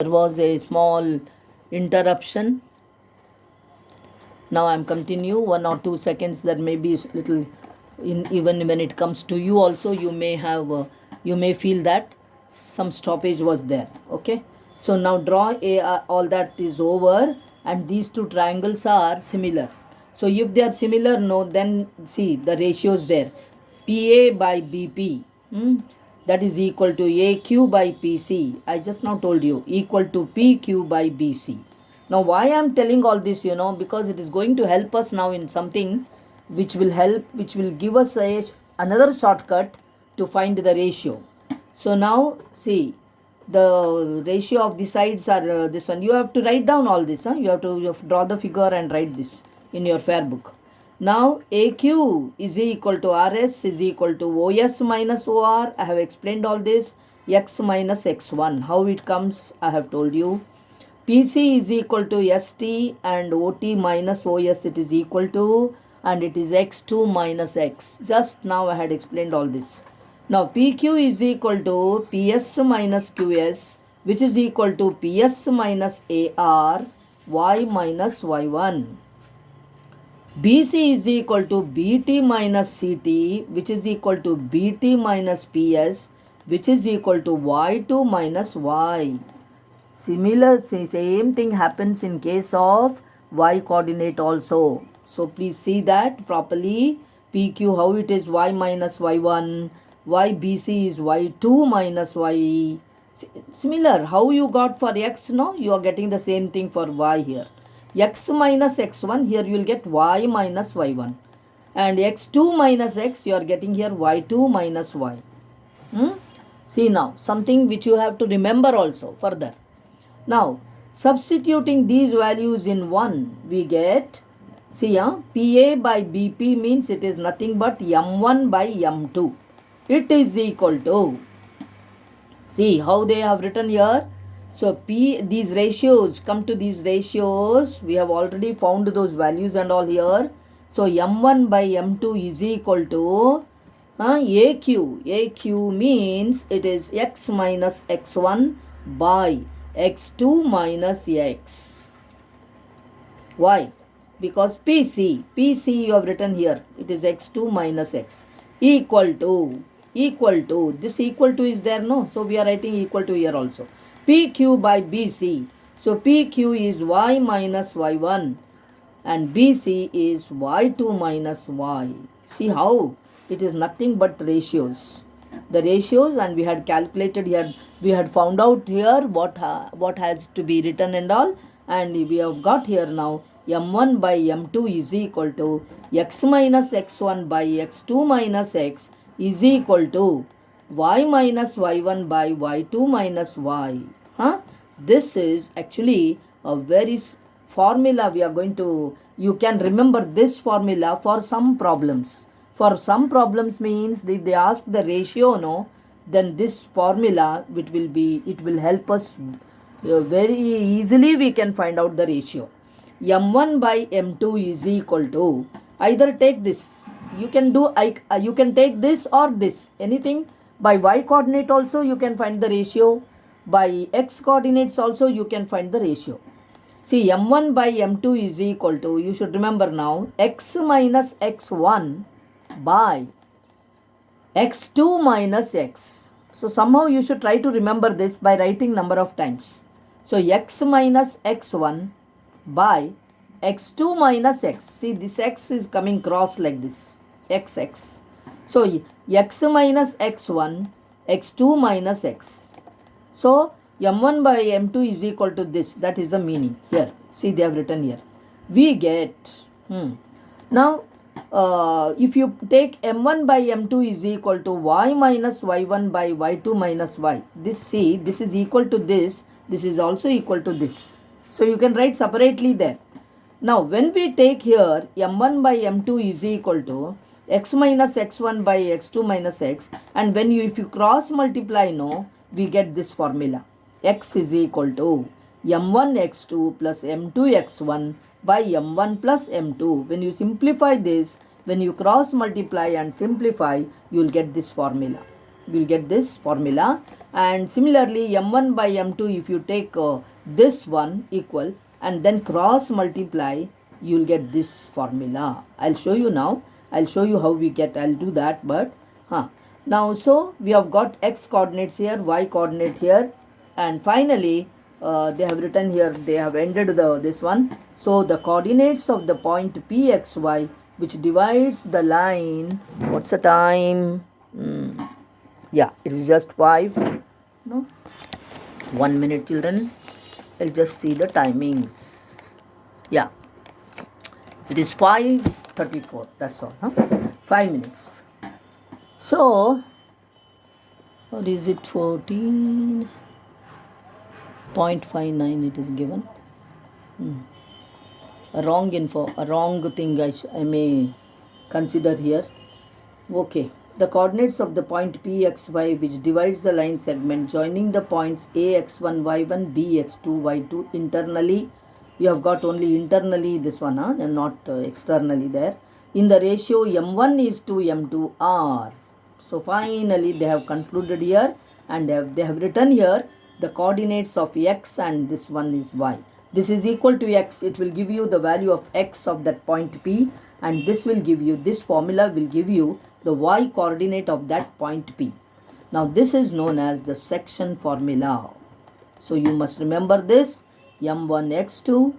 There was a small interruption. Now I'm continue 1 or 2 seconds. There may be little even when it comes to you also you may have you may feel that some stoppage was there. Okay, so now draw a all that is over, and these two triangles are similar. So if they are similar, no, then see the ratios there. PA by BP, that is equal to AQ by PC. I just now told you equal to PQ by BC. Now why I am telling all this, because it is going to help us now in something which will give us another shortcut to find the ratio. So now see, the ratio of the sides are this one. You have to write down all this. You have to draw the figure and write this in your fair book. Now AQ is equal to RS is equal to OS minus OR. I have explained all this. X minus X1. How it comes, I have told you. PC is equal to ST and OT minus OS it is equal to, and it is X2 minus X. Just now I had explained all this. Now PQ is equal to PS minus QS, which is equal to PS minus AR, Y minus Y1. BC is equal to BT minus CT, which is equal to BT minus PS, which is equal to Y2 minus Y. Similar, same thing happens in case of Y coordinate also. So please see that properly. PQ, how it is Y minus Y1, YBC is Y2 minus Y. Similar, how you got for X, no? You are getting the same thing for Y here. X minus X1, here you will get Y minus Y1. And X2 minus X, you are getting here Y2 minus Y. See now, something which you have to remember also further. Now, substituting these values in 1, we get, see, PA by BP means it is nothing but M1 by M2. It is equal to, see how they have written here. So, these ratios, come to these ratios, we have already found those values and all here. So, M1 by M2 is equal to AQ. AQ means it is X minus X1 by X2 minus X. Why? Because PC you have written here, it is X2 minus X equal to, this equal to is there, no? So we are writing equal to here also. PQ by BC. So PQ is Y minus Y1 and BC is Y2 minus Y. See how? It is nothing but ratios. The ratios, and we had calculated here, we had found out here what has to be written and all, and we have got here now M1 by M2 is equal to X minus X1 by X2 minus X is equal to Y minus Y1 by Y2 minus Y. This is actually a very formula we are going to, you can remember this formula for some problems. For some problems means if they ask the ratio, no, then this formula it will help us very easily. We can find out the ratio. M1 by M2 is equal to, either take this, you can do you can take this or this, anything. By Y coordinate also you can find the ratio, by X coordinates also you can find the ratio. See, M1 by M2 is equal to, you should remember now, X minus X1 by X2 minus X. So somehow you should try to remember this by writing number of times. So X minus X1 by X2 minus X. See, this X is coming cross like this, XX. So X minus X1, X2 minus X. So M1 by M2 is equal to this. That is the meaning here. See, they have written here. We get, now if you take M1 by M2 is equal to Y minus Y1 by Y2 minus Y. This, see, this is equal to this. This is also equal to this. So you can write separately there. Now when we take here M1 by M2 is equal to X minus X1 by X2 minus X, and when you, if you cross multiply, no, we get this formula. X is equal to M1 X2 plus M2 X1 by M1 plus M2. When you simplify this, when you cross multiply and simplify, you will get this formula. you will get this formula. And similarly m1 by m2, if you take this one equal and then cross multiply, you will get this formula. I'll show you now. I'll show you how we get. I'll do that, but now so we have got x coordinates here, y coordinate here, and finally they have written here, they have ended this one. So the coordinates of the point pxy which divides the line, what's the time? Yeah, it is just 5. No, 1 minute, children. I'll just see the timings. Yeah, it is 5:34. That's all. 5 minutes. So, or is it 14.59? It is given. A wrong info, a wrong thing I may consider here. Okay. The coordinates of the point Pxy which divides the line segment joining the points Ax1, y1, Bx2, y2 internally. You have got only internally this one, and not externally there. In the ratio m1 is to m2r. So finally they have concluded here, and they have written here the coordinates of x, and this one is y. This is equal to x. It will give you the value of x of that point P, and this will give you, this formula will give you the y coordinate of that point P. Now this is known as the section formula. So you must remember this. M1 x2,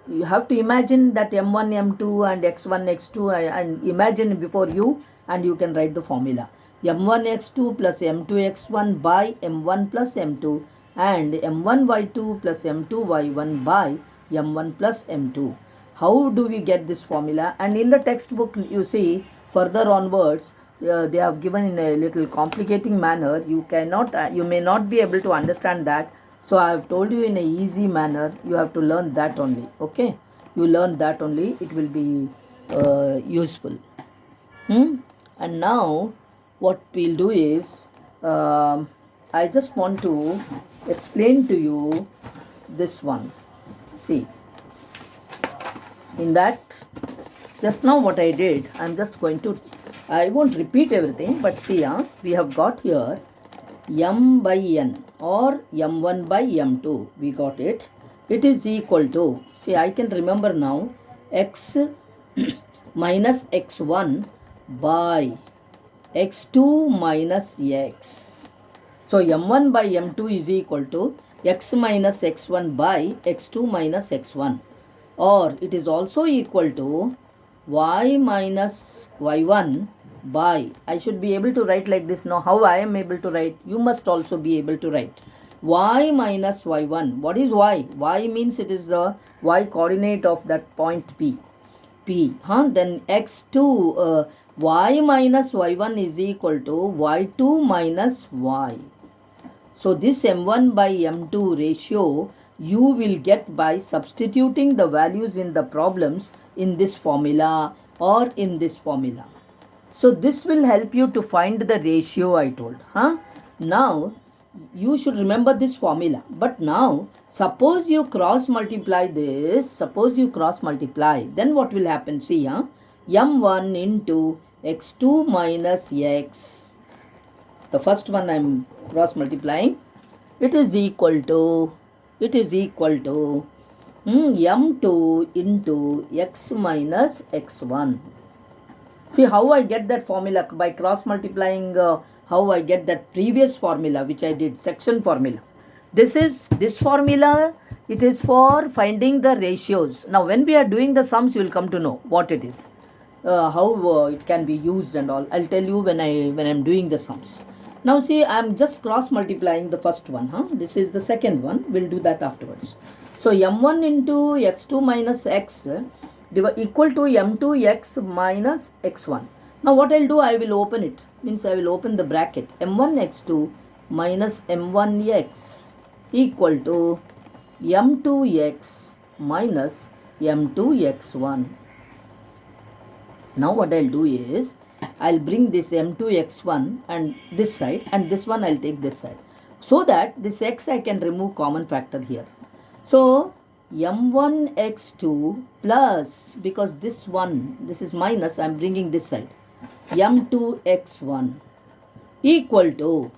you have to imagine that m1 m2 and x1 x2 and imagine before you, and you can write the formula. M1 x2 plus m2 x1 by m1 plus m2, and m1 y2 plus m2 y1 by m1 plus m2. How do we get this formula? And in the textbook you see further onwards, they have given in a little complicating manner. You may not be able to understand that. So I have told you in a easy manner. You have to learn that only. Okay, you learn that only. It will be useful. And now what we'll do is, I just want to explain to you this one. See, in that, just now what I did, I'm just going to, I won't repeat everything, but see, we have got here m by n or m1 by m2. We got it. It is equal to, see, I can remember now, x minus x1 by x2 minus x. So m1 by m2 is equal to x minus x1 by x2 minus x1. Or it is also equal to y minus y1 by, I should be able to write like this. Now how I am able to write, you must also be able to write. Y minus y1. What is y? Y means it is the y coordinate of that point P. Then x2, y minus y1 is equal to y2 minus y. So this m1 by m2 ratio you will get by substituting the values in the problems in this formula or in this formula. So this will help you to find the ratio I told. Now you should remember this formula. But now suppose you cross multiply this. Then what will happen? See, m1 into x2 minus x. The first one I am cross multiplying. It is equal to m2 into x minus x1. See how I get that formula by cross multiplying, how I get that previous formula which I did, section formula. This formula, it is for finding the ratios. Now when we are doing the sums, you will come to know what it is, how it can be used and all. I'll tell you when I'm doing the sums. Now see, I'm just cross multiplying the first one. This is the second one. We'll do that afterwards. So m1 into x2 minus x equal to m2x minus x1. Now what I'll do, I will open it. Means I will open the bracket. m1 x2 minus m1x equal to m2x minus m2x1. Now what I'll do is, I'll bring this m2x1 and this side, and this one I'll take this side, so that this x I can remove common factor here. So m1x2 plus, because this is minus, I'm bringing this side, m2x1 equal to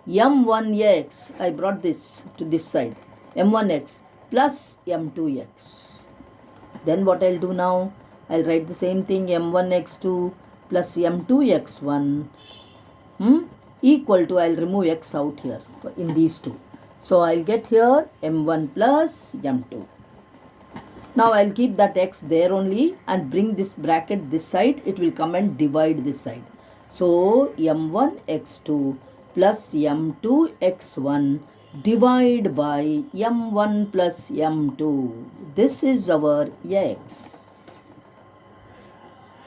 m1x, I brought this to this side, m1x plus m2x. Then what I'll do now, I'll write the same thing, m1x2 plus m2x1 equal to, I'll remove x out here in these two. So I'll get here m1 plus m2. Now I'll keep that x there only and bring this bracket this side. It will come and divide this side. So m1 x2 plus m2 x1 divide by m1 plus m2. This is our x.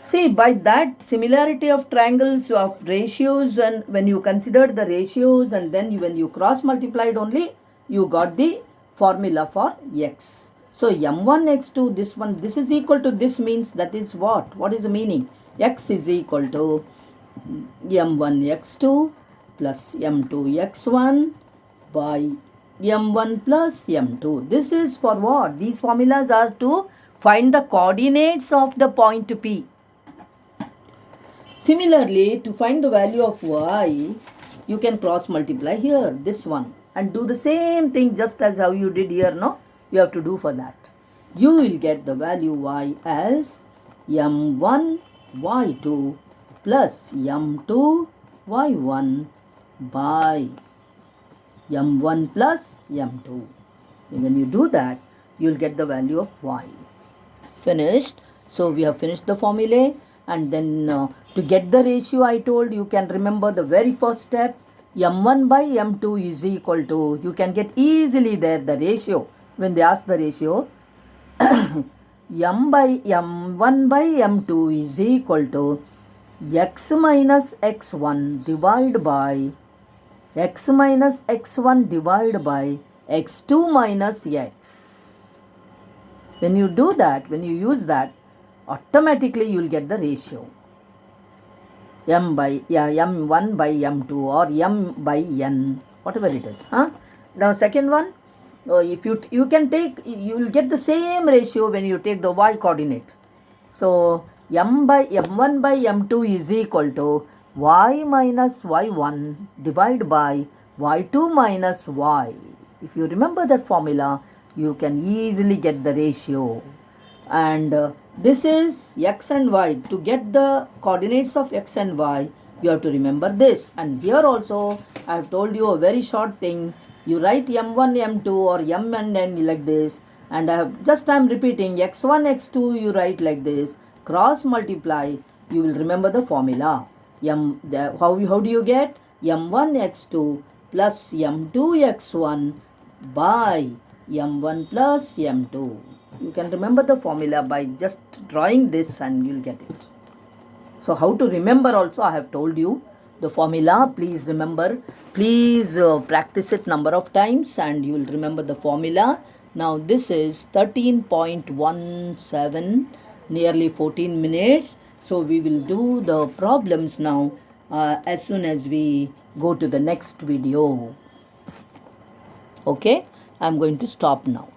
See, by that similarity of triangles of ratios, and when you considered the ratios and then when you cross multiplied only, you got the formula for x. So m1 x2, this one, this is equal to this, means that is what? What is the meaning? X is equal to m1 x2 plus m2 x1 by m1 plus m2. This is for what? These formulas are to find the coordinates of the point P. Similarly, to find the value of y, you can cross multiply here, this one, and do the same thing just as how you did here, no? You have to do for that. You will get the value y as m1 y2 plus m2 y1 by m1 plus m2. And when you do that, you will get the value of y. Finished. So we have finished the formulae, and then to get the ratio, I told you can remember the very first step, m1 by m2 is equal to, you can get easily there the ratio. When they ask the ratio, m1 by m2 is equal to x minus x1 divided by x minus x1 divided by x2 minus x. When you do that, when you use that, automatically you will get the ratio. M1 by m2 or m by n, whatever it is. Now second one, if you can take, you will get the same ratio when you take the y coordinate. So m1 by m2 is equal to y minus y1 divided by y2 minus y. If you remember that formula, you can easily get the ratio. And this is x and y. To get the coordinates of x and y, you have to remember this. And here also, I have told you a very short thing. You write m1, m2 or m and n like this, and I am repeating x1, x2 you write like this. Cross multiply, you will remember the formula. How do you get? m1 x2 plus m2 x1 by m1 plus m2. You can remember the formula by just drawing this and you will get it. So how to remember also I have told you. The formula, please remember, please practice it number of times and you will remember the formula. Now this is 13.17, nearly 14 minutes. So we will do the problems now as soon as we go to the next video. Okay, I am going to stop now.